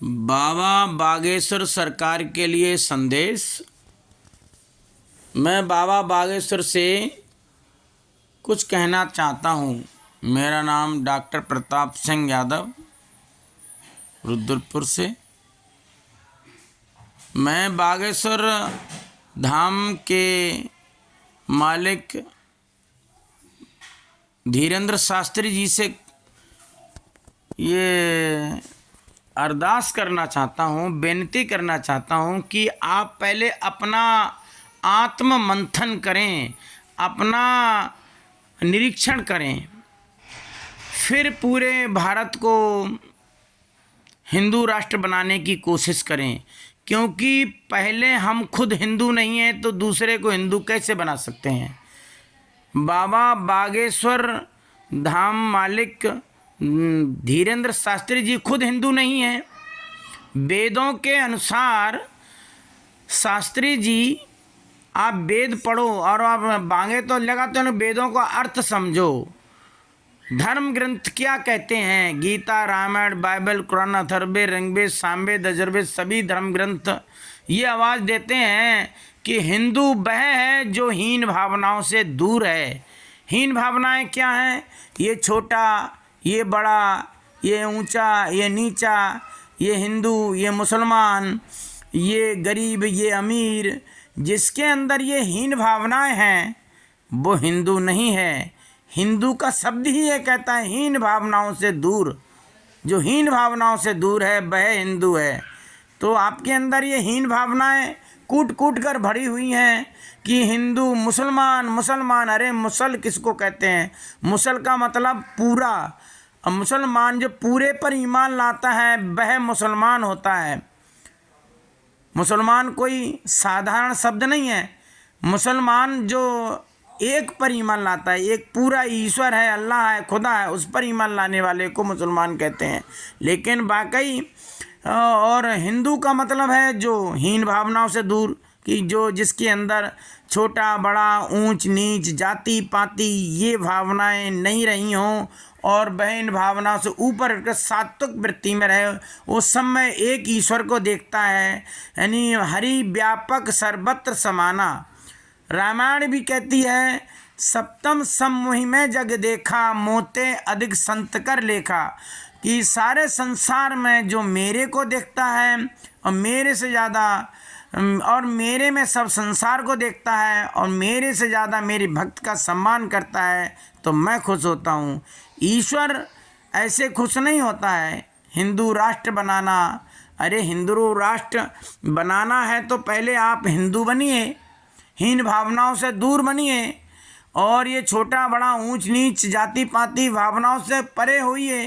बाबा बागेश्वर सरकार के लिए संदेश। मैं बाबा बागेश्वर से कुछ कहना चाहता हूँ। मेरा नाम डॉक्टर प्रताप सिंह यादव, रुद्रपुर से। मैं बागेश्वर धाम के मालिक धीरेंद्र शास्त्री जी से ये अरदास करना चाहता हूँ, बेनती करना चाहता हूँ कि आप पहले अपना आत्म मंथन करें, अपना निरीक्षण करें, फिर पूरे भारत को हिंदू राष्ट्र बनाने की कोशिश करें। क्योंकि पहले हम खुद हिंदू नहीं हैं तो दूसरे को हिंदू कैसे बना सकते हैं। बाबा बागेश्वर धाम मालिक धीरेंद्र शास्त्री जी खुद हिंदू नहीं हैं। वेदों के अनुसार शास्त्री जी, आप वेद पढ़ो और आप बांगे तो लगाते हो, वेदों का अर्थ समझो। धर्म ग्रंथ क्या कहते हैं? गीता, रामायण, बाइबल, कुरान, अथर्ववेद, ऋग्वेद, सामवेद, यजुर्वेद, सभी धर्म ग्रंथ ये आवाज़ देते हैं कि हिंदू वह है जो हीन भावनाओं से दूर है। हीन भावनाएं क्या हैं? ये छोटा, ये बड़ा, ये ऊंचा, ये नीचा, ये हिंदू, ये मुसलमान, ये गरीब, ये अमीर। जिसके अंदर ये हीन भावनाएं हैं वो हिंदू नहीं है। हिंदू का शब्द ही ये कहता है हीन भावनाओं से दूर। जो हीन भावनाओं से दूर है वह हिंदू है। तो आपके अंदर ये हीन भावनाएं कूट कूट कर भरी हुई हैं कि हिंदू, मुसलमान, मुसलमान। अरे मुसल किसको कहते हैं? मुसल का मतलब पूरा। मुसलमान जो पूरे पर ईमान लाता है वह मुसलमान होता है। मुसलमान कोई साधारण शब्द नहीं है। मुसलमान जो एक पर ईमान लाता है, एक पूरा ईश्वर है, अल्लाह है, खुदा है, उस पर ईमान लाने वाले को मुसलमान कहते हैं। लेकिन वाकई और हिंदू का मतलब है जो हीन भावनाओं से दूर, कि जो जिसके अंदर छोटा बड़ा, ऊंच नीच, जाति पाति ये भावनाएं नहीं रही हों और वह इन भावनाओं से ऊपर उठकर सात्विक वृत्ति में रहे। वो समय एक ईश्वर को देखता है, यानी हरि व्यापक सर्वत्र समाना। रामायण भी कहती है सप्तम समूहि में जग देखा, मोते अधिक संत कर लेखा। कि सारे संसार में जो मेरे को देखता है और मेरे से ज़्यादा, और मेरे में सब संसार को देखता है और मेरे से ज़्यादा मेरी भक्त का सम्मान करता है तो मैं खुश होता हूँ। ईश्वर ऐसे खुश नहीं होता है। हिंदू राष्ट्र बनाना, अरे हिंदू राष्ट्र बनाना है तो पहले आप हिंदू बनिए, हीन भावनाओं से दूर बनिए और ये छोटा बड़ा, ऊंच नीच, जाति पाति भावनाओं से परे होइए,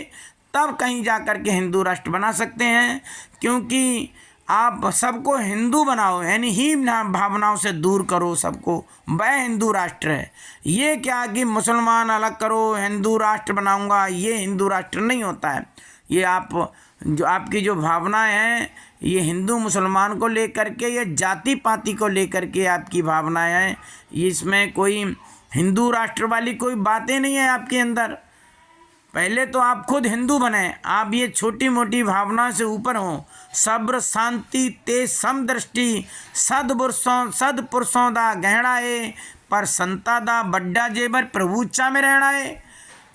तब कहीं जा कर के हिंदू राष्ट्र बना सकते हैं। क्योंकि आप सबको हिंदू बनाओ, यानी हीन भावनाओं से दूर करो सबको, वह हिंदू राष्ट्र है। ये क्या कि मुसलमान अलग करो, हिंदू राष्ट्र बनाऊंगा, ये हिंदू राष्ट्र नहीं होता है। ये आपकी जो भावनाएं हैं ये हिंदू मुसलमान को लेकर के, ये जाति पाति को लेकर के आपकी भावनाएं हैं। इसमें कोई हिंदू राष्ट्र वाली कोई बातें नहीं है आपके अंदर। पहले तो आप खुद हिंदू बने, आप ये छोटी मोटी भावना से ऊपर हों। सब्र शांति तेज समदृष्टि, सदपुरुषों दा गहना है, पर संता दा बड्डा जेबर प्रभु इच्छा में रहना है।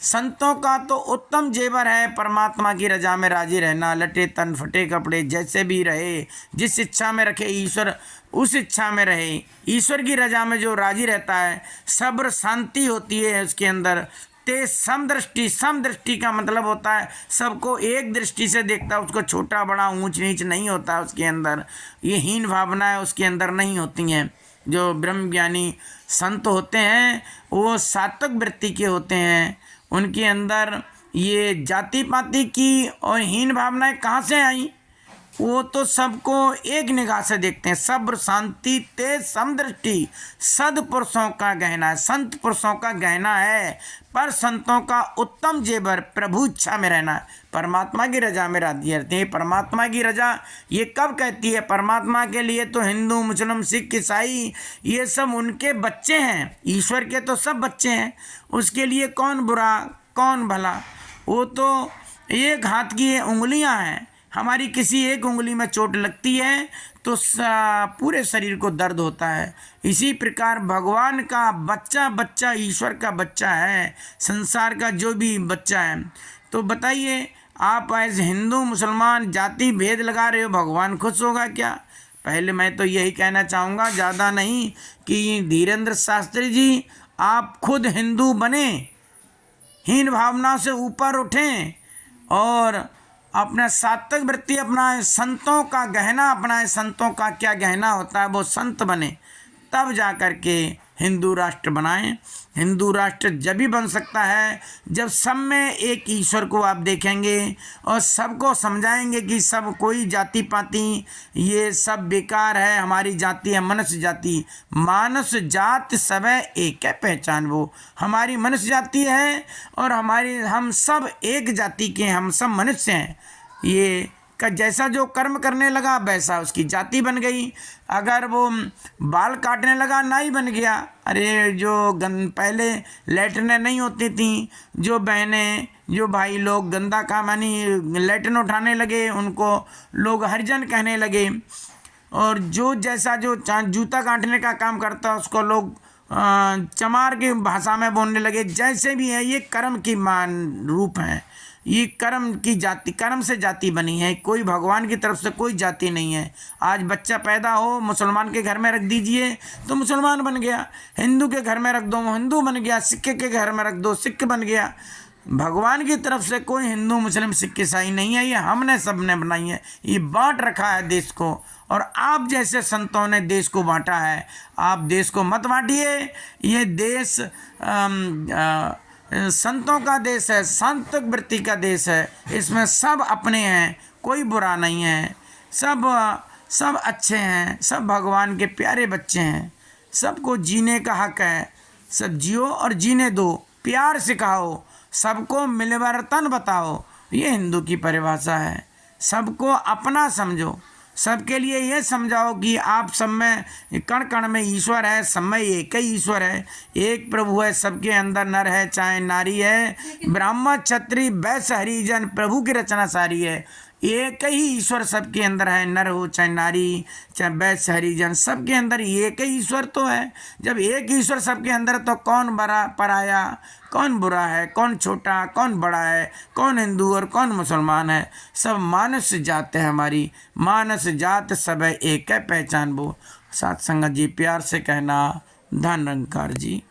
संतों का तो उत्तम जेवर है परमात्मा की रजा में राजी रहना। लटे तन फटे कपड़े जैसे भी रहे, जिस इच्छा में रखे ईश्वर उस इच्छा में रहे। ईश्वर की रजा में जो राजी रहता है, सब्र शांति होती है उसके अंदर। तेज समदृष्टि, समदृष्टि का मतलब होता है सबको एक दृष्टि से देखता है, उसको छोटा बड़ा, ऊंच नीच नहीं होता उसके अंदर। ये हीन भावनाएं उसके अंदर नहीं होती हैं। जो ब्रह्म ज्ञानी संत होते हैं वो सात्विक वृत्ति के होते हैं। उनके अंदर ये जाति पाति की और हीन भावनाएं कहाँ से आई? वो तो सबको एक निगाह से देखते हैं। सब्र शांति तेज समदृष्टि सदपुरुषों का गहना है, संत पुरुषों का गहना है। पर संतों का उत्तम जेवर प्रभु इच्छा में रहना है, परमात्मा की रजा में राजी रहते हैं। परमात्मा की रजा ये कब कहती है? परमात्मा के लिए तो हिंदू, मुस्लिम, सिख, ईसाई ये सब उनके बच्चे हैं। ईश्वर के तो सब बच्चे हैं। उसके लिए कौन बुरा कौन भला? वो तो एक हाथ की उंगलियां हैं। हमारी किसी एक उंगली में चोट लगती है तो पूरे शरीर को दर्द होता है। इसी प्रकार भगवान का बच्चा बच्चा ईश्वर का बच्चा है, संसार का जो भी बच्चा है। तो बताइए, आप एज हिंदू मुसलमान जाति भेद लगा रहे हो, भगवान खुश होगा क्या? पहले मैं तो यही कहना चाहूँगा, ज़्यादा नहीं, कि धीरेन्द्र शास्त्री जी आप खुद हिंदू बने, हीन भावना से ऊपर उठें और अपना सात्विक वृत्ति अपनाएं, संतों का गहना अपनाएं। संतों का क्या गहना होता है, वो संत बने, तब जा कर के हिंदू राष्ट्र बनाएं। हिंदू राष्ट्र जब भी बन सकता है जब सब में एक ईश्वर को आप देखेंगे और सबको समझाएंगे कि सब कोई जाति पाति ये सब बेकार है, हमारी जाति है मनुष्य जाति, मानस जात सब एक है पहचान वो, हमारी मनुष्य जाति है और हम सब एक जाति के, हम सब मनुष्य हैं। ये का जैसा जो कर्म करने लगा वैसा उसकी जाति बन गई। अगर वो बाल काटने लगा नाई बन गया। अरे जो पहले लैट्रिनें नहीं होती थी, जो बहनें जो भाई लोग गंदा काम यानी लैट्रिन उठाने लगे उनको लोग हरिजन कहने लगे, और जो जैसा जो जूता काटने का काम करता उसको लोग चमार की भाषा में बोलने लगे। जैसे भी है ये कर्म की मान रूप है, ये कर्म की जाति, कर्म से जाति बनी है, कोई भगवान की तरफ से कोई जाति नहीं है। आज बच्चा पैदा हो मुसलमान के घर में रख दीजिए तो मुसलमान बन गया, हिंदू के घर में रख दो हिंदू बन गया, सिख के घर में रख दो सिख बन गया। भगवान की तरफ से कोई हिंदू मुस्लिम सिख ईसाई नहीं है, ये हमने सबने बनाई है, ये बांट रखा है देश को। और आप जैसे संतों ने देश को बांटा है, आप देश को मत बांटिए। ये देश संतों का देश है, संत वृत्ति का देश है, इसमें सब अपने हैं, कोई बुरा नहीं है, सब अच्छे हैं, सब भगवान के प्यारे बच्चे हैं, सबको जीने का हक है। सब जियो और जीने दो, प्यार सिखाओ, सबको मिलवर्तन बताओ, ये हिंदू की परिभाषा है। सबको अपना समझो, सबके लिए ये समझाओ कि आप सब में कण कण में ईश्वर है, सब में एक ही ईश्वर है, एक प्रभु है, सबके अंदर नर है चाहे नारी है, ब्राह्मण क्षत्रिय वैश्य हरिजन प्रभु की रचना सारी है। एक ही ईश्वर सबके अंदर है, नर हो चाहे नारी चाहे वैश्य हरिजन, सबके अंदर एक ही ईश्वर तो है। जब एक ईश्वर सबके अंदर तो कौन बड़ा पराया, कौन बुरा है, कौन छोटा कौन बड़ा है, कौन हिंदू और कौन मुसलमान है, सब मानस जात है हमारी, मानस जात सब है एक है पहचान वो। साथ संगत जी प्यार से कहना, धन निरंकार जी।